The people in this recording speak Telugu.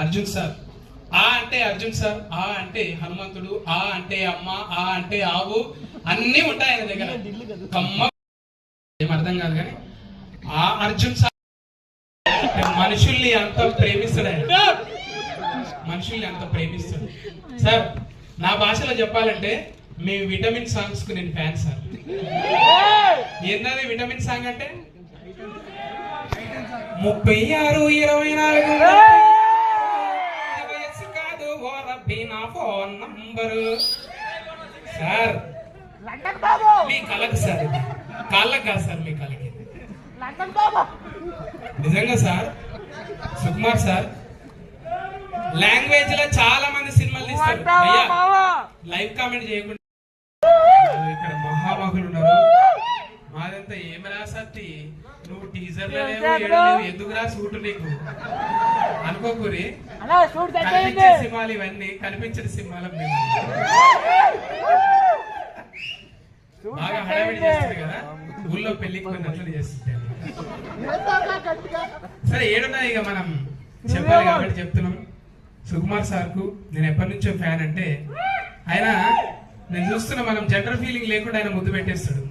అర్జున్ సార్. ఆ అంటే అర్జున్ సార్, ఆ అంటే హనుమంతుడు, ఆ అంటే అమ్మ, ఆ అంటే ఆవు, అన్ని ఉంటాయి ఆయన దగ్గర. కమ్మ ఏం అర్థం కాదు కానీ ఆ అర్జున్ సార్ మనుషుల్ని అంత ప్రేమిస్తాడు ఆయన. మనుషుల్ని అంత ప్రేమిస్తాడు సార్. నా భాషలో చెప్పాలంటే మీ విటమిన్ సాంగ్స్ కు నేను ఫ్యాన్ సార్. ఏంటది విటమిన్ సాంగ్ అంటే? 36, 24 వయస్సు కాదు ఓ రబ్బీ నా ఫోన్ నంబరు సార్. మీ కళకు సార్, కాళ్ళకు కాదు సార్, మీ కళకి. నిజంగా సార్ సుకుమార్ సార్ లాంగ్వేజ్ లో చాలా మంది సినిమాలు తీస్తారు. లైవ్ కామెంట్ చేయకుండా ఇక్కడ మహామహులు ఉన్నారు. మాదంతా ఏమరా సత్తి, నువ్వు టీజర్ లో ఎందుకురా సూటు నీకు అనుకోకూరి. కనిపించే సినిమాలు ఇవన్నీ, కనిపించిన సినిమాలు మేము బాగా హడావిడి చేస్తుంది కదా, ఊళ్ళో పెళ్లికి పోయినట్లు చేస్తుంది. సరే ఏడున్నా ఇక మనం చెప్పాలి కాబట్టి చెప్తున్నాం. సుకుమార్ సార్ కు నేను ఎప్పటి నుంచో ఫ్యాన్. అంటే ఆయన నేను చూస్తున్నా, మనం జెండర్ ఫీలింగ్ లేకుండా ఆయన ముద్దు పెట్టేస్తాడు.